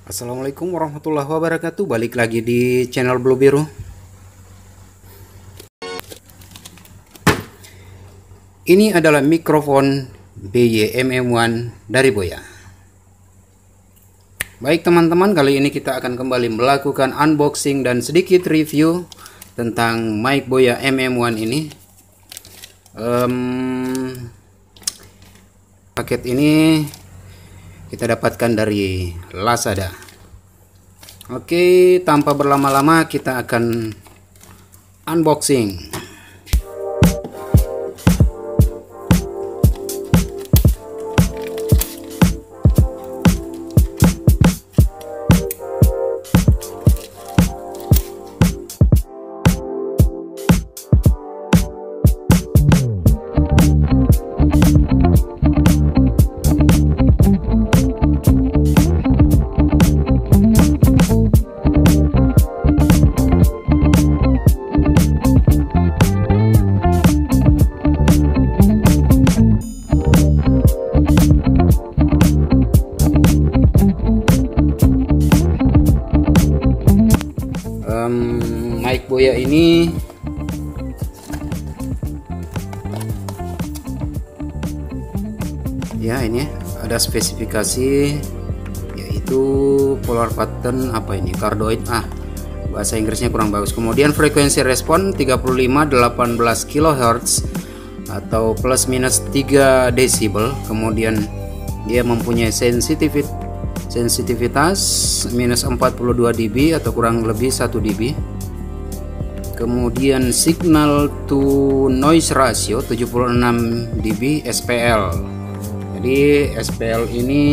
Assalamualaikum warahmatullahi wabarakatuh. Balik lagi di channel Blue Biru. Ini adalah mikrofon BY-MM1 dari Boya. Baik teman-teman, kali ini kita akan kembali melakukan unboxing dan sedikit review tentang mic Boya MM1 ini. Paket ini kita dapatkan dari Lazada. Oke, tanpa berlama-lama kita akan unboxing. Mic Boya ini ya, ini ada spesifikasi yaitu polar pattern cardioid, bahasa Inggrisnya kurang bagus. Kemudian frekuensi respon 35-18 kHz atau plus minus 3 desibel. Kemudian dia mempunyai sensitivitas minus 42 dB atau kurang lebih 1 dB. Kemudian signal to noise ratio 76 dB SPL. Jadi SPL ini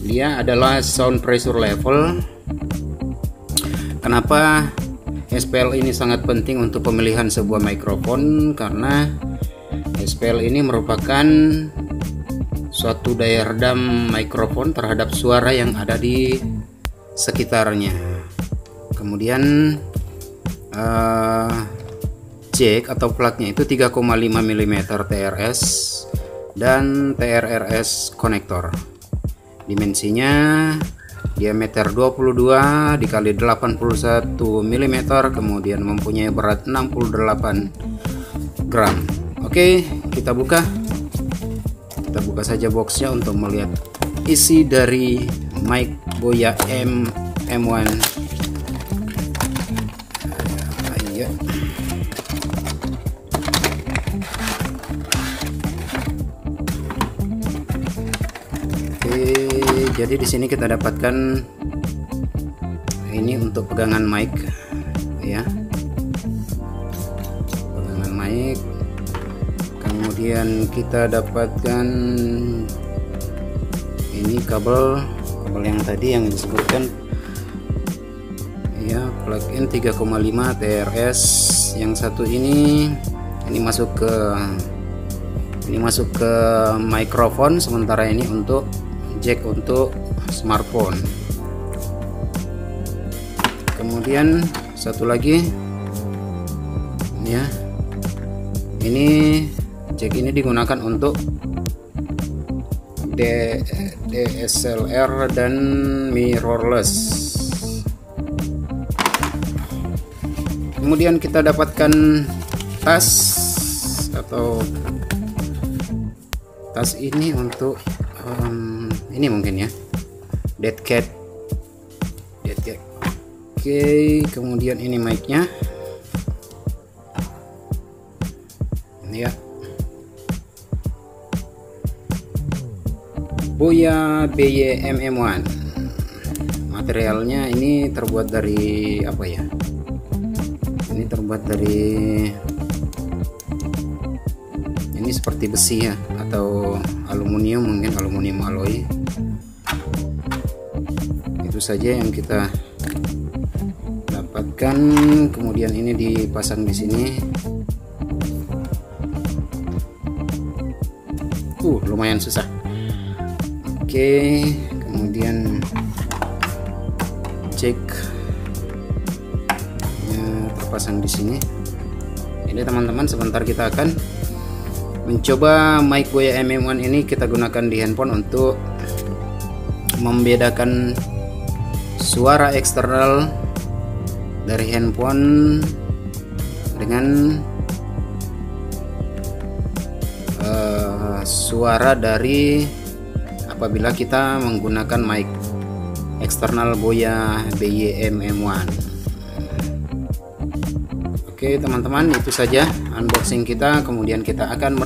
dia adalah sound pressure level. Kenapa SPL ini sangat penting untuk pemilihan sebuah mikrofon? Karena SPL ini merupakan suatu daya redam mikrofon terhadap suara yang ada di sekitarnya. Kemudian jack atau plugnya itu 3,5 mm TRS dan TRRS konektor. Dimensinya diameter 22 dikali 81 mm, kemudian mempunyai berat 68 gram. Oke, kita buka saja boxnya untuk melihat isi dari mic Boya MM1. Jadi di sini kita dapatkan ini untuk pegangan mic, ya, pegangan mic. Kemudian kita dapatkan ini kabel yang tadi yang disebutkan, ya, plug-in 3,5 TRS. Yang satu ini masuk ke mikrofon, sementara ini untuk jack untuk smartphone. Kemudian satu lagi, ya, ini jack ini digunakan untuk DSLR dan mirrorless. Kemudian kita dapatkan tas ini untuk ini mungkin ya, dead cat. Oke, kemudian ini mic-nya, ya, Boya BY-MM1. Materialnya ini terbuat dari apa ya? Ini terbuat dari ini seperti besi ya, atau aluminium, mungkin aluminium alloy. Itu saja yang kita dapatkan. Kemudian ini dipasang di sini. Lumayan susah. Oke, kemudian jack ya, terpasang di sini. Ini teman-teman, sebentar kita akan mencoba mic Boya MM1 ini kita gunakan di handphone untuk membedakan suara eksternal dari handphone dengan suara dari apabila kita menggunakan mic eksternal Boya BY-MM1. Oke teman-teman, itu saja unboxing kita. Kemudian kita akan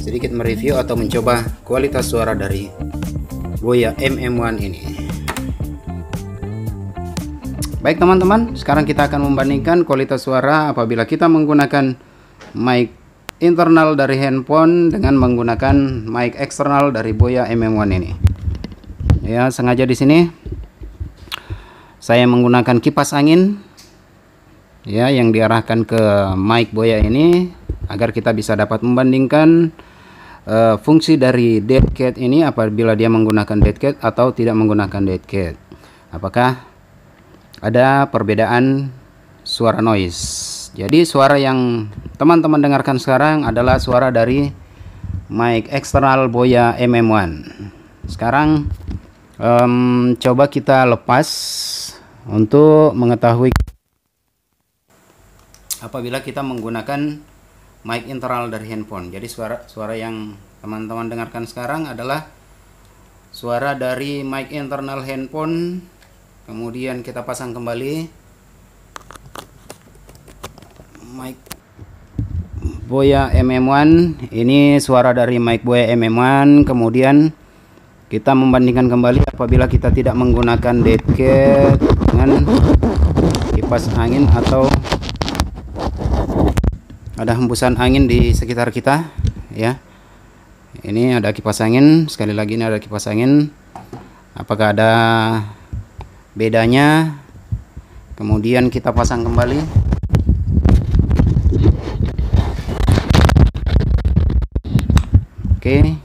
sedikit mereview atau mencoba kualitas suara dari Boya MM1 ini. Baik teman-teman, sekarang kita akan membandingkan kualitas suara apabila kita menggunakan mic internal dari handphone dengan menggunakan mic eksternal dari Boya MM1 ini. Ya, sengaja di sini saya menggunakan kipas angin ya yang diarahkan ke mic Boya ini agar kita bisa dapat membandingkan fungsi dari dead cat ini apabila dia menggunakan dead cat atau tidak menggunakan dead cat. Apakah ada perbedaan suara noise? Jadi suara yang teman-teman dengarkan sekarang adalah suara dari mic eksternal Boya MM1. Sekarang coba kita lepas untuk mengetahui apabila kita menggunakan mic internal dari handphone. Jadi suara yang teman-teman dengarkan sekarang adalah suara dari mic internal handphone. Kemudian kita pasang kembali mic Boya MM1. Ini suara dari mic Boya MM1. Kemudian kita membandingkan kembali apabila kita tidak menggunakan dead cat dengan kipas angin atau ada hembusan angin di sekitar kita ya. Ini ada kipas angin, sekali lagi ini ada kipas angin. Apakah ada bedanya? Kemudian kita pasang kembali. Oke.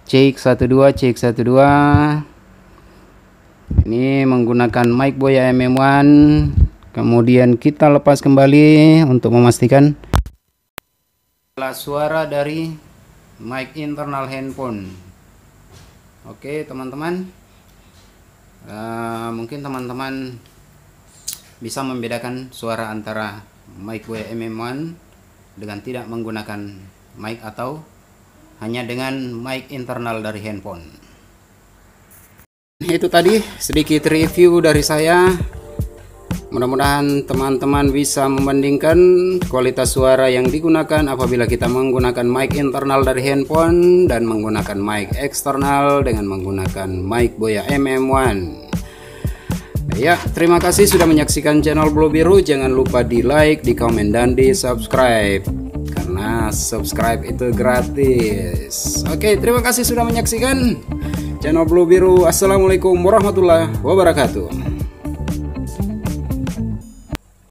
Cek 12, cek 12. Ini menggunakan mic Boya MM1. Kemudian kita lepas kembali untuk memastikan suara dari mic internal handphone. Oke teman-teman, mungkin teman-teman bisa membedakan suara antara mic Boya MM1 dengan tidak menggunakan mic atau hanya dengan mic internal dari handphone. Itu tadi sedikit review dari saya. Mudah-mudahan teman-teman bisa membandingkan kualitas suara yang digunakan apabila kita menggunakan mic internal dari handphone dan menggunakan mic eksternal dengan menggunakan mic Boya MM1. Ya, terima kasih sudah menyaksikan channel Blue Biru. Jangan lupa di like, di komen, dan di subscribe karena subscribe itu gratis. Oke, terima kasih sudah menyaksikan channel Blue Biru. Assalamualaikum warahmatullahi wabarakatuh.